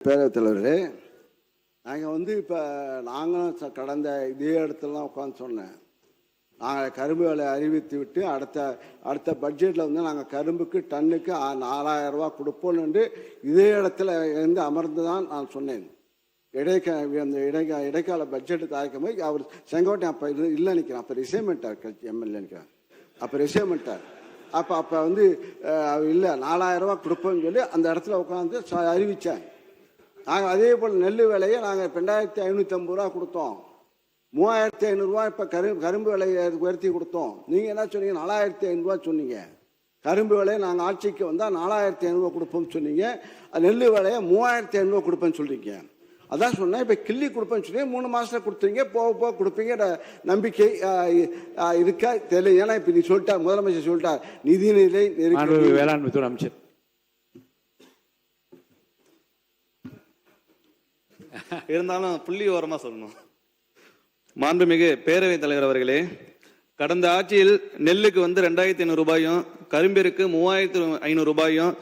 பேரவைத் தலைவரே, நாங்கள் இப்போ நாங்களும் கடந்த இதே இடத்துலலாம் உட்காந்து சொன்னேன். நாங்கள் கரும்பு விலை அறிவித்து விட்டு அடுத்த பட்ஜெட்டில் நாங்கள் கரும்புக்கு டன்னுக்கு 4000 ரூபா கொடுப்போம்னு இதே இடத்துல இருந்து அமர்ந்து தான் நான் சொன்னேன். இடைக்கால பட்ஜெட்டு தயாரிக்கும் போது அவர் செங்கோட்டையன் அப்போ இல்லை நிற்கிறேன், அப்போ ரிசைமெண்ட்டார் எம்எல்ஏ நிற்கிறேன், அப்போ ரிசைமெண்ட்டார். அப்போ இல்லை 4000 ரூபா கொடுப்போம்னு சொல்லி அந்த இடத்துல உட்காந்து அறிவித்தேன். நாங்கள் அதே போல் நெல் விலையை நாங்கள் 2550 ரூபா கொடுத்தோம். 3500 ரூபா இப்போ கரும்பு விலையை உயர்த்தி கொடுத்தோம். நீங்கள் என்ன சொன்னீங்க? 4500 ரூபா சொன்னீங்க. கரும்பு விலையை நாங்கள் ஆட்சிக்கு வந்தால் 4500 ரூபா கொடுப்போம்னு சொன்னீங்க. நெல் விலையை 3500 ரூபா கொடுப்பேன்னு சொல்லிங்க. அதான் சொன்னேன். இப்போ கிள்ளி கொடுப்பேன்னு சொல்லி 3 மாதத்தில் கொடுத்தீங்க, போக கொடுப்பீங்க நம்பிக்கை இருக்கா தெரியல. ஏன்னா இப்போ நீ சொல்லிட்டார், முதலமைச்சர் சொல்லிட்டார், நிதிநிலை வேளாண்மை துறை அமைச்சர். இருந்தாலும் புள்ளி ஓரமா சொல்லணும். மாண்புமிகு பேரவைத் தலைவர் அவர்களே, கடந்த ஆட்சியில் நெல்லுக்கு 2500 ரூபாயும் கரும்பிற்கு 3500 ரூபாயும்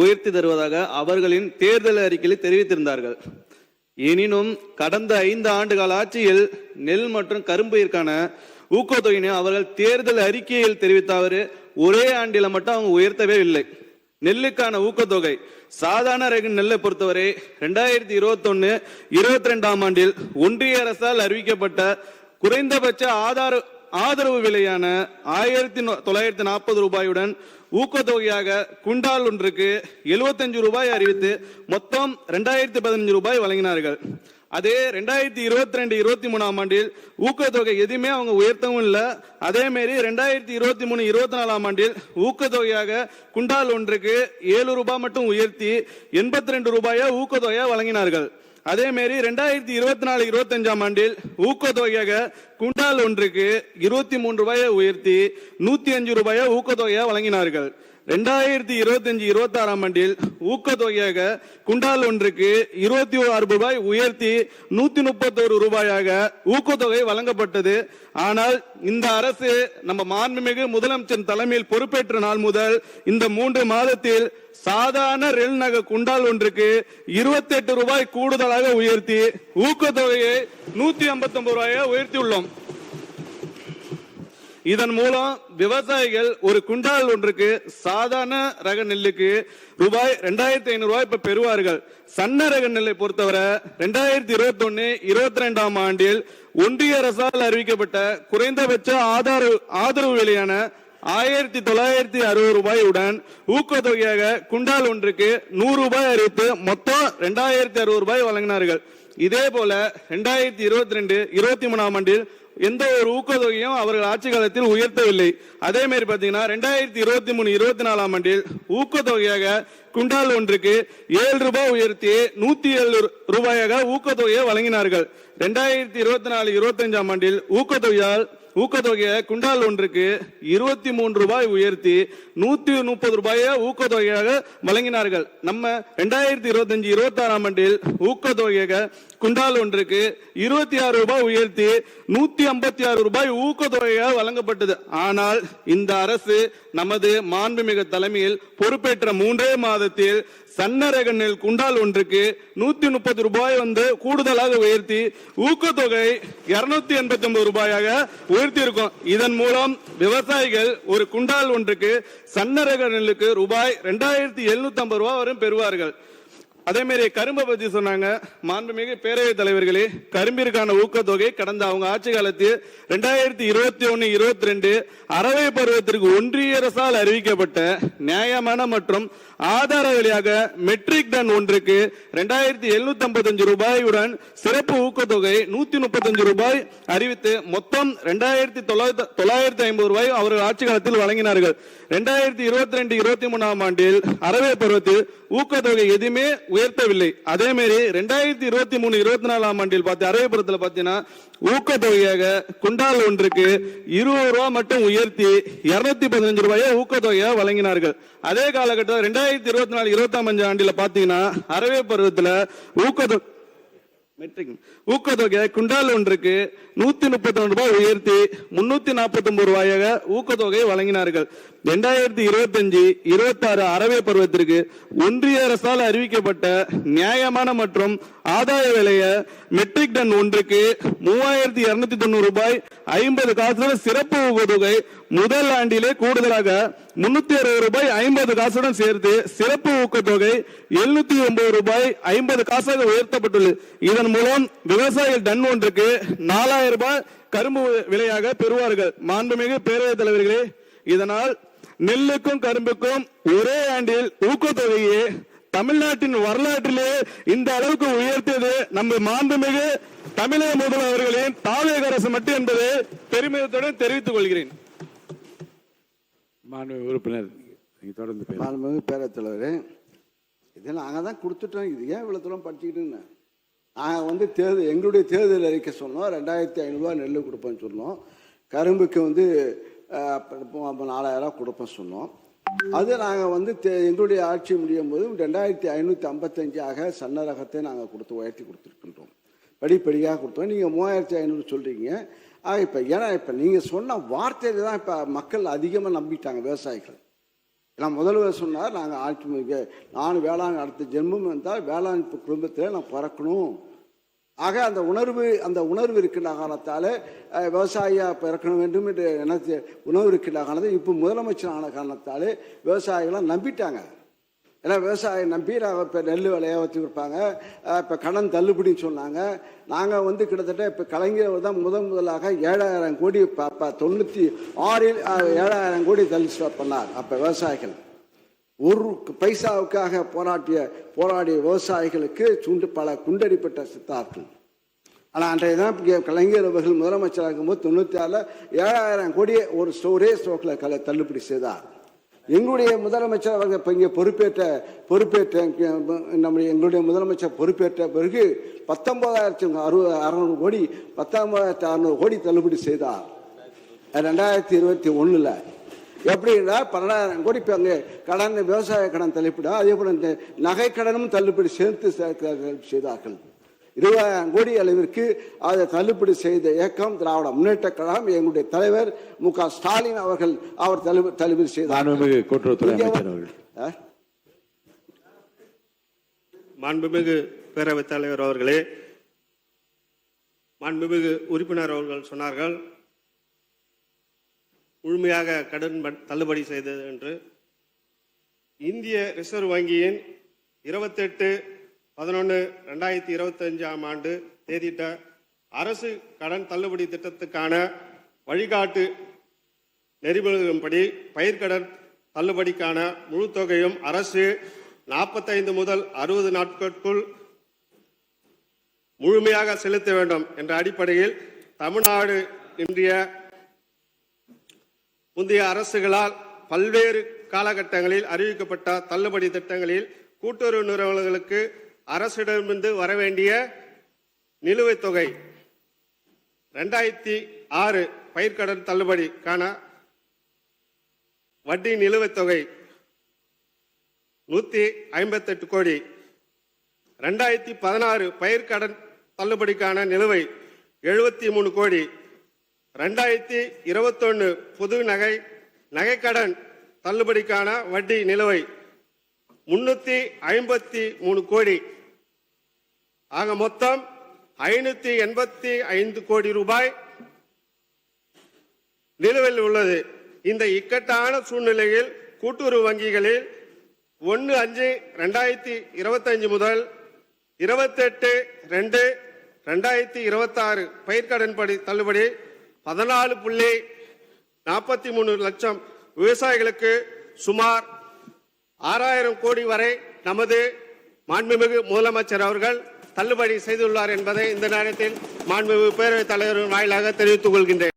உயர்த்தி தருவதாக அவர்களின் தேர்தல் அறிக்கையில் தெரிவித்திருந்தார்கள். எனினும் கடந்த 5 ஆண்டுகால ஆட்சியில் நெல் மற்றும் கரும்பிற்கான ஊக்கத்தொகையினை அவர்கள் தேர்தல் அறிக்கையில் தெரிவித்தவர் ஒரே ஆண்டில மட்டும் அவங்க உயர்த்தவே இல்லை. நெல்லுக்கான ஊக்கத்தொகை சாதாரண ரக நெல்லை பொறுத்தவரை 2021-22 ஆண்டில் ஒன்றிய அரசால் அறிவிக்கப்பட்ட குறைந்தபட்ச ஆதரவு விலையான 1940 ரூபாயுடன் ஊக்கத்தொகையாக குண்டால் ஒன்றுக்கு 75 ரூபாய் அறிவித்து மொத்தம் 2015 ரூபாய் வழங்கினார்கள். அதே 2022-23 ஆண்டில் ஊக்கத்தொகை எதுவுமே அவங்க உயர்த்தவும் இல்லை. அதே மாதிரி 2023-24 ஆண்டில் ஊக்கத்தொகையாக குண்டால் ஒன்றுக்கு 7 ரூபாய் மட்டும் உயர்த்தி 82 ரூபாயா ஊக்கத்தொகையா வழங்கினார்கள். அதே மாதிரி 2024-25 ஆண்டில் ஊக்கத்தொகையாக குண்டால் ஒன்றுக்கு 23 ரூபாயை உயர்த்தி 105 ரூபாயா ஊக்கத்தொகையா வழங்கினார்கள். 2025-26 ஆண்டில் ஊக்கத்தொகையாக குண்டால் ஒன்றுக்கு 26 ரூபாய் உயர்த்தி 131 ரூபாயாக ஊக்கத்தொகை வழங்கப்பட்டது. ஆனால் இந்த அரசு நம்ம மாண்புமிகு முதலமைச்சர் தலைமையில் பொறுப்பேற்ற நாள் முதல் இந்த 3 மாதத்தில் சாதாரண ரெல் நகை குண்டால் ஒன்றுக்கு 28 ரூபாய் கூடுதலாக உயர்த்தி ஊக்கத்தொகையை 159 ரூபாயை உயர்த்தியுள்ளோம். இதன் மூலம் விவசாயிகள் ஒரு குண்டால் ஒன்றுக்கு சாதாரண ரக நெல்லுக்கு ரூபாய் 2500 ரூபாய் இப்ப பெறுவார்கள். சன்ன ரக நெல்லை பொறுத்தவரை 2021-22 ஆண்டில் ஒன்றிய அரசால் அறிவிக்கப்பட்ட குறைந்தபட்ச ஆதரவு விலையான 1960 ரூபாயுடன் ஊக்கத்தொகையாக குண்டால் ஒன்றுக்கு 100 ரூபாய் அறிவித்து மொத்தம் 2060 ரூபாய் வழங்கினார்கள். இதே போல 2022-23 ஆண்டில் எந்த ஒரு ஊக்கத்தொகையும் அவர்கள் ஆட்சி காலத்தில் உயர்த்தவில்லை. அதே மாதிரி பாத்தீங்கன்னா 2023-24 ஆண்டில் ஊக்கத்தொகையாக குண்டால் ஒன்றுக்கு 7 ரூபாய் உயர்த்தி 107 ரூபாயாக ஊக்கத்தொகையை வழங்கினார்கள். 2024-25 ஆண்டில் ஊக்கத்தொகையை குண்டால் ஒன்றுக்கு 23 ரூபாய் உயர்த்தி 130 ரூபாயை ஊக்கத்தொகையாக வழங்கினார்கள். நம்ம 2025-26 ஆண்டில் ஊக்கத்தொகையாக குண்டால் ஒன்றுக்கு 26 ரூபாய் உயர்த்தி 156 ரூபாய் ஊக்கத்தொகையாக வழங்கப்பட்டது. ஆனால் இந்த அரசு நமது மாண்புமிகு தலைமையில் பொறுப்பேற்ற 3 மாதத்தில் சன்ன ரக நெல் குண்டால் ஒன்றுக்கு 130 ரூபாய் கூடுதலாக உயர்த்தி ஊக்கத்தொகை 289 ரூபாயாக உயர்த்தி இருக்கும். இதன் மூலம் விவசாயிகள் ஒரு குண்டால் ஒன்றுக்கு சன்ன ரக நெல்லுக்கு ரூபாய் 2750 ரூபாய் வரும் பெறுவார்கள். அதே மாதிரி கரும்பை பத்தி சொன்னாங்க. மாண்புமிகு பேரவைத் தலைவர்களே, கரும்பிற்கான ஊக்கத்தொகை கடந்த அவங்க ஆட்சி காலத்தில் 2021-22 அரவை பருவத்திற்கு ஒன்றிய அரசால் அறிவிக்கப்பட்ட நியாயமான மற்றும் ஆதார விலையாக மெட்ரிக் டன் ஒன்றுக்கு 2755 ரூபாயுடன் சிறப்பு ஊக்கத்தொகை 135 ரூபாய் அறிவித்து மொத்தம் 2950 ரூபாய் அவர்கள் ஆட்சி காலத்தில் வழங்கினார்கள். 2022-23 ஆண்டில் அரவை பருவத்தில் ஊக்கத்தொகை எதுவுமே உயர்த்தவில்லை. அதே மாதிரி 2023-24 ஆண்டில் அரவை பருவத்தில் பாத்தீங்கன்னா ஊக்கத்தொகையாக குண்டால் ஒன்றுக்கு 20 ரூபாய் மட்டும் உயர்த்தி 215 ரூபாயை ஊக்கத்தொகையாக வழங்கினார்கள். அதே காலகட்டத்தில் 2024-25 ஆண்டில் பாத்தீங்கன்னா அரவை பருவத்தில் மெட்ரிக் ஊக்கத்தொகை குண்டால் ஒன்றுக்கு 131 ரூபாய் உயர்த்தி 349 ரூபாயாக ஊக்கத்தொகை வழங்கினார்கள். 2025-26 அறவை பருவத்திற்கு ஒன்றிய அரசால் அறிவிக்கப்பட்ட நியாயமான மற்றும் ஆதாய விலைய மெட்ரிக் டன் ஒன்றுக்கு 3290 ரூபாய் 50 காசுடன் சிறப்பு ஊக்கத்தொகை முதல் ஆண்டிலே கூடுதலாக 360 ரூபாய் 50 காசுடன் சேர்த்து சிறப்பு ஊக்கத்தொகை 709 ரூபாய் 50 காசாக உயர்த்தப்பட்டுள்ளது. இதன் மூலம் விவசாயிகள் டன் ஒன்றுக்கு 4000 ரூபாய் கரும்பு விலையாக பெறுவார்கள். மாண்புமிகு பேரவைத் தலைவர்களே, இதனால் நெல்லுக்கும் கரும்புக்கும் ஒரே ஆண்டில் ஊக்கத்தொகையை தமிழ்நாட்டின் வரலாற்றிலே இந்த அளவுக்கு உயர்த்தியது நம்ம மாண்புமிகு தமிழக முதல்வர் அவர்களின் தாவேக அரசு மட்டும் என்பதை பெருமிதத்துடன் தெரிவித்துக் கொள்கிறேன். மாண்புமிகு உறுப்பினர் நீங்க தொடர்ந்து பேசுங்க. மாண்புமிகு பேரவைத் தலைவரே, இதை நாங்கள் தான் கொடுத்துட்டோம். இது ஏன் இவ்வளோ தூரம் படிச்சுக்கிட்டுன்னு நாங்கள் எங்களுடைய தேர்தல் அறிக்கை சொன்னோம். 2500 ரூபா நெல் கொடுப்போம்னு சொன்னோம். கரும்புக்கு 4000 கொடுப்போம் சொன்னோம். அது நாங்கள் எங்களுடைய ஆட்சி முடியும் போது 2555 சன்ன ரகத்தை நாங்கள் உயர்த்தி கொடுத்துருக்கின்றோம். படிப்படியாக கொடுத்தோம். நீங்கள் 3500 சொல்கிறீங்க. இப்போ நீங்கள் சொன்ன வார்த்தையில தான் இப்போ மக்கள் அதிகமாக நம்பிட்டாங்க விவசாயிகள். ஏன்னா முதல்வர் சொன்னார், நாங்கள் ஆட்சி நான் வேளாண் அடுத்த ஜென்மம் வந்தால் வேளாண் குடும்பத்தில் நான் பிறக்கணும். ஆக அந்த உணர்வு இருக்கின்ற காரணத்தால் விவசாயியாக பிறக்கணும் வேண்டும் என்று நினைச்ச உணர்வு இருக்கின்ற காரணத்தை இப்போ முதலமைச்சர் ஆன காரணத்தால் விவசாயிகளாம் நம்பிட்டாங்க. ஏன்னா விவசாயம் நம்பி நாங்கள் இப்போ நெல் விலையை வச்சு கொடுப்பாங்க. இப்போ கடன் தள்ளுபடின்னு சொன்னாங்க. நாங்கள் கிட்டத்தட்ட இப்போ கலைஞர் தான் முதலாக 7000 கோடி 96 7000 கோடி தள்ளி பண்ணார். அப்போ விவசாயிகள் ஒரு பைசாவுக்காக போராடிய விவசாயிகளுக்கு பல குண்டடிப்பட்ட சித்தார்கள். ஆனால் அன்றைய தான் கலைஞர் அவர்கள் முதலமைச்சராக இருக்கும்போது 96 7000 கோடியை ஒரே ஸ்டோக்கில் தள்ளுபடி செய்தார். எங்களுடைய முதலமைச்சர் அவர்கள் இப்போ இங்கே பொறுப்பேற்ற எங்களுடைய முதலமைச்சர் பொறுப்பேற்ற பிறகு 19,600 கோடி 19,600 கோடி தள்ளுபடி செய்தார் 2021. எப்படின்னா 12,000 கோடி இப்போ அங்கே கடன் விவசாய கடன் தள்ளுபடி, அதே போல் இந்த நகை கடனும் தள்ளுபடி சேர்த்து செய்தார்கள். 20,000 கோடி அளவிற்கு அதை தள்ளுபடி செய்த இயக்கம் திராவிட முன்னேற்ற கழகம். எங்களுடைய தலைவர் மு.க. ஸ்டாலின் அவர்கள் தள்ளுபடி செய்தார். மாண்புமிகு பேரவைத் தலைவர் அவர்களே, மாண்புமிகு உறுப்பினர் அவர்கள் சொன்னார்கள் முழுமையாக கடன் தள்ளுபடி செய்தது என்று. இந்திய ரிசர்வ் வங்கியின் 28/11/2025 தேதியிட்ட அரசு கடன் தள்ளுபடி திட்டத்துக்கான வழிகாட்டு நெறிமுறைகளின்படி பயிர்க்கடன் தள்ளுபடிக்கான முழு தொகையும் அரசு 45 முதல் 60 நாட்களுக்குள் முழுமையாக செலுத்த வேண்டும் என்ற அடிப்படையில் தமிழ்நாடு முந்தைய அரசுகளால் பல்வேறு காலகட்டங்களில் அறிவிக்கப்பட்ட தள்ளுபடி திட்டங்களில் கூட்டுறவு நிறுவனங்களுக்கு அரசிடமிருந்து வரவேண்டிய நிலுவைத் தொகை 2006 பயிர்க்கடன் தள்ளுபடிக்கான வட்டி நிலுவைத் தொகை 158 கோடி, 2016 பயிர்க்கடன் தள்ளுபடிக்கான நிலுவை 73 கோடி, 2021 புது நகைக்கடன் தள்ளுபடிக்கான வட்டி நிலுவை 353 கோடி. ஆக மொத்தம் 585 கோடி ரூபாய் நிலுவையில் உள்ளது. இந்த இக்கட்டான சூழ்நிலையில் கூட்டுறவு வங்கிகளில் 1/5/2025 முதல் 28/2/2026 பயிர்க்கடன் தள்ளுபடி 14.43 லட்சம் விவசாயிகளுக்கு சுமார் 6000 கோடி வரை நமது மாண்புமிகு முதலமைச்சர் அவர்கள் தள்ளுபடி செய்துள்ளார் என்பதை இந்த நேரத்தில் மாண்புமிகு பேரவைத் தலைவர் வாயிலாக தெரிவித்துக் கொள்கின்றேன்.